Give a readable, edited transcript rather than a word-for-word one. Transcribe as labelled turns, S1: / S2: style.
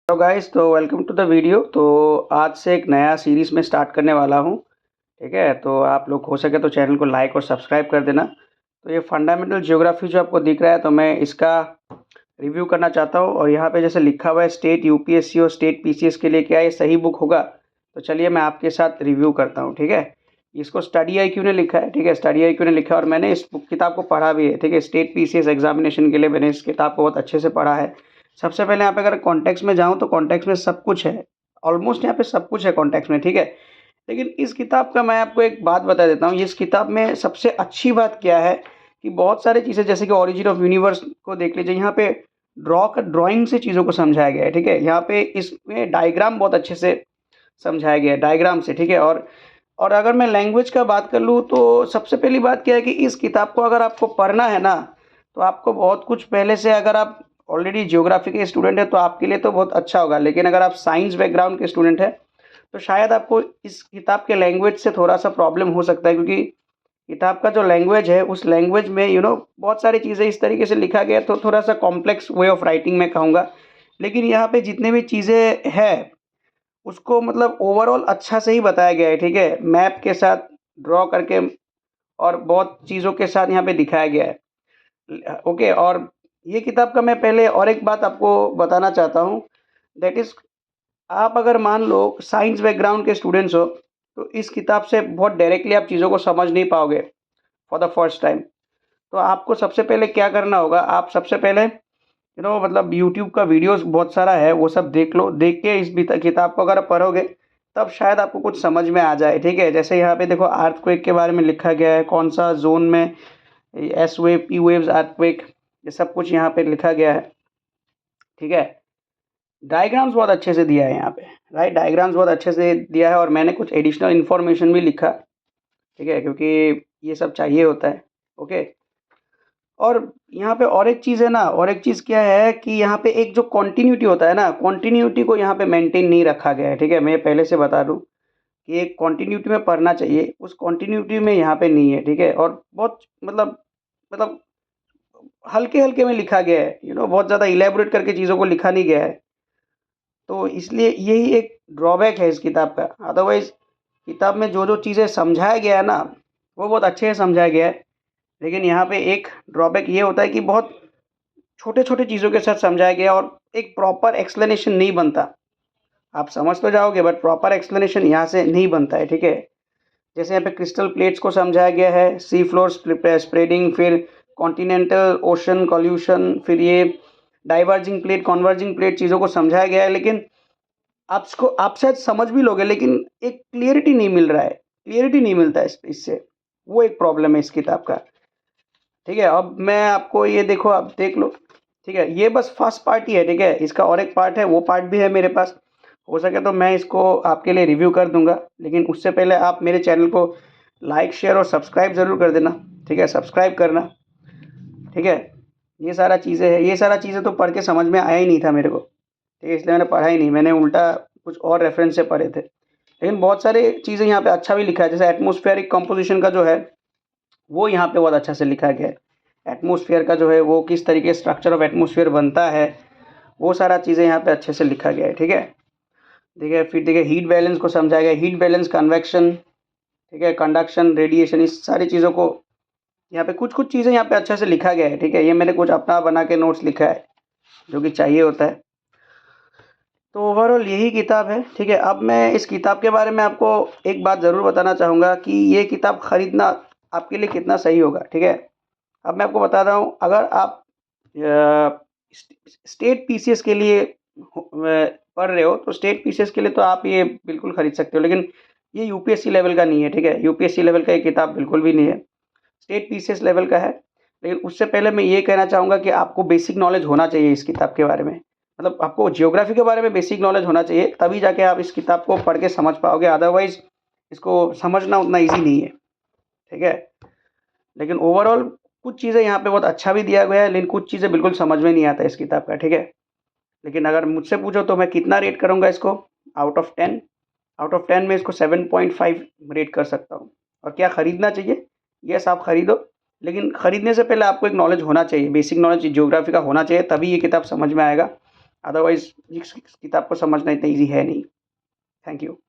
S1: Hello guys, तो welcome to the video. तो आज से एक नया सीरीज़ में स्टार्ट करने वाला हूँ। ठीक है, तो आप लोग हो सके तो चैनल को लाइक और सब्सक्राइब कर देना। तो ये फंडामेंटल ज्योग्राफी जो आपको दिख रहा है, तो मैं इसका रिव्यू करना चाहता हूँ। और यहाँ पे जैसे लिखा हुआ है स्टेट यूपीएससी और स्टेट पीसीएस के लिए, क्या ये सही बुक होगा? तो चलिए मैं आपके साथ रिव्यू करता हूँ। ठीक है, इसको स्टडी आईक्यू ने लिखा है। ठीक है, स्टडी आईक्यू ने लिखा है और मैंने इस बुक किताब को पढ़ा भी है। ठीक है, स्टेट पीसीएस एग्जामिनेशन के लिए मैंने इस किताब को बहुत अच्छे से पढ़ा है। सबसे पहले यहाँ पे अगर कॉन्टेक्स्ट में जाऊँ तो कॉन्टेक्स्ट में सब कुछ है, ऑलमोस्ट यहाँ पे सब कुछ है कॉन्टेक्स्ट में। ठीक है, लेकिन इस किताब का मैं आपको एक बात बता देता हूँ। इस किताब में सबसे अच्छी बात क्या है कि बहुत सारी चीज़ें, जैसे कि ओरिजिन ऑफ यूनिवर्स को देख लीजिए, यहाँ पे ड्राइंग से चीज़ों को समझाया गया है। ठीक है, यहाँ पे इसमें डायग्राम बहुत अच्छे से समझाया गया है, डायग्राम से। ठीक है, और अगर मैं लैंग्वेज का बात कर लूँ तो सबसे पहली बात क्या है कि इस किताब को अगर आपको पढ़ना है ना, तो आपको बहुत कुछ पहले से, अगर आप ऑलरेडी ज्योग्राफी के स्टूडेंट हैं तो आपके लिए तो बहुत अच्छा होगा। लेकिन अगर आप साइंस बैकग्राउंड के स्टूडेंट हैं तो शायद आपको इस किताब के लैंग्वेज से थोड़ा सा प्रॉब्लम हो सकता है, क्योंकि किताब का जो लैंग्वेज है उस लैंग्वेज में बहुत सारी चीज़ें इस तरीके से लिखा गया है, तो थोड़ा सा कॉम्प्लेक्स वे ऑफ राइटिंग में कहूँगा। लेकिन यहाँ पे जितने भी चीज़ें हैं उसको मतलब ओवरऑल अच्छा से ही बताया गया है। ठीक है, मैप के साथ ड्रॉ करके और बहुत चीज़ों के साथ यहाँ पे दिखाया गया है। ओके, और ये किताब का मैं पहले और एक बात आपको बताना चाहता हूँ, दैट इज़, आप अगर मान लो साइंस बैकग्राउंड के स्टूडेंट्स हो तो इस किताब से बहुत डायरेक्टली आप चीज़ों को समझ नहीं पाओगे फॉर द फर्स्ट टाइम। तो आपको सबसे पहले क्या करना होगा, आप सबसे पहले मतलब यूट्यूब का वीडियोस बहुत सारा है, वो सब देख लो। देख के इस किताब को अगर आप पढ़ोगे तब शायद आपको कुछ समझ में आ जाए। ठीक है, जैसे यहाँ पे देखो अर्थक्वेक के बारे में लिखा गया है, कौन सा जोन में S wave, P waves, earthquake, ये सब कुछ यहाँ पे लिखा गया है। ठीक है, डायग्राम्स बहुत अच्छे से दिया है यहाँ पे, राइट, डायग्राम्स बहुत अच्छे से दिया है और मैंने कुछ एडिशनल इन्फॉर्मेशन भी लिखा। ठीक है, क्योंकि ये सब चाहिए होता है। ओके, और यहाँ पे और एक चीज़ है ना, और एक चीज़ क्या है कि यहाँ पे एक जो कॉन्टिन्यूटी होता है ना, कॉन्टिन्यूटी को यहाँ पे मेंटेन नहीं रखा गया है। ठीक है, मैं पहले से बता दूँ कि एक कॉन्टिन्यूटी में पढ़ना चाहिए, उस कॉन्टिन्यूटी में यहाँ पे नहीं है। ठीक है, और बहुत मतलब हल्के हल्के में लिखा गया है, बहुत ज़्यादा इलेबोरेट करके चीज़ों को लिखा नहीं गया है। तो इसलिए यही एक ड्रॉबैक है इस किताब का। अदरवाइज़ किताब में जो जो चीज़ें समझाया गया है ना, वो बहुत अच्छे से समझाया गया है। लेकिन यहाँ पे एक ड्रॉबैक ये होता है कि बहुत छोटे-छोटे चीज़ों के साथ समझाया गया और एक प्रॉपर एक्सप्लेनेशन नहीं बनता। आप समझ तो जाओगे बट प्रॉपर एक्सप्लेनेशन यहाँ से नहीं बनता है। ठीक है, जैसे यहाँ पे क्रिस्टल प्लेट्स को समझाया गया है, सी फ्लोर स्प्रेडिंग, फिर कॉन्टिनेंटल ओशन कॉल्यूशन, फिर ये डाइवर्जिंग प्लेट, कन्वर्जिंग प्लेट, चीज़ों को समझाया गया है। लेकिन आप शायद समझ भी लोगे, लेकिन एक क्लियरिटी नहीं मिल रहा है, क्लियरिटी नहीं मिलता है इससे। वो एक प्रॉब्लम है इस किताब का। ठीक है, अब मैं आपको ये देखो, आप देख लो। ठीक है, ये बस फर्स्ट पार्ट ही है। ठीक है, इसका और एक पार्ट है, वो पार्ट भी है मेरे पास। हो सके तो मैं इसको आपके लिए रिव्यू कर दूंगा, लेकिन उससे पहले आप मेरे चैनल को लाइक, शेयर और सब्सक्राइब ज़रूर कर देना। ठीक है, सब्सक्राइब करना। ठीक है, ये सारा चीज़ें हैं, ये सारा चीज़ें तो पढ़ के समझ में आया ही नहीं था मेरे को। ठीक है, इसलिए मैंने पढ़ा ही नहीं, मैंने उल्टा कुछ और रेफरेंस से पढ़े थे। लेकिन बहुत सारी चीज़ें यहाँ पे अच्छा भी लिखा है, जैसे एटमॉस्फेरिक कंपोजिशन का जो है वो यहाँ पे बहुत अच्छा से लिखा गया है। एटमॉस्फेयर का जो है वो किस तरीके स्ट्रक्चर ऑफ एटमॉस्फेयर बनता है, वो सारा चीज़ें यहाँ पे अच्छे से लिखा गया है। ठीक है, देखिए, फिर देखिए हीट बैलेंस को समझाया गया, हीट बैलेंस, कन्वेक्शन, ठीक है, कंडक्शन, रेडिएशन, इस सारी चीज़ों को यहाँ पे कुछ कुछ चीज़ें यहाँ पे अच्छे से लिखा गया है। ठीक है, ये मैंने कुछ अपना बना के नोट्स लिखा है जो कि चाहिए होता है। तो ओवरऑल यही किताब है। ठीक है, अब मैं इस किताब के बारे में आपको एक बात ज़रूर बताना चाहूँगा कि ये किताब ख़रीदना आपके लिए कितना सही होगा। ठीक है, अब मैं आपको बता रहा हूँ, अगर आप स्टेट पीसीएस के लिए पढ़ रहे हो तो स्टेट पीसीएस के लिए तो आप ये बिल्कुल ख़रीद सकते हो। लेकिन ये यूपीएससी लेवल का नहीं है। ठीक है, यूपीएससी लेवल का ये किताब बिल्कुल भी नहीं है, स्टेट पीसीएस लेवल का है। लेकिन उससे पहले मैं ये कहना चाहूँगा कि आपको बेसिक नॉलेज होना चाहिए इस किताब के बारे में। मतलब आपको ज्योग्राफी के बारे में बेसिक नॉलेज होना चाहिए, तभी जाके आप इस किताब को पढ़ के समझ पाओगे। अदरवाइज़ इसको समझना उतना ईज़ी नहीं है। ठीक है, लेकिन ओवरऑल कुछ चीज़ें यहाँ पे बहुत अच्छा भी दिया गया है, लेकिन कुछ चीज़ें बिल्कुल समझ में नहीं आता इस किताब का। ठीक है, लेकिन अगर मुझसे पूछो तो मैं कितना रेट करूँगा इसको, आउट ऑफ 10, आउट ऑफ 10 में इसको 7.5 रेट कर सकता हूँ। और क्या ख़रीदना चाहिए? यस, आप ख़रीदो, लेकिन ख़रीदने से पहले आपको एक नॉलेज होना चाहिए, बेसिक नॉलेज ज्योग्राफी का होना चाहिए, तभी ये किताब समझ में आएगा। अदरवाइज़ इस किताब को समझना इतना ईज़ी है नहीं। Thank you.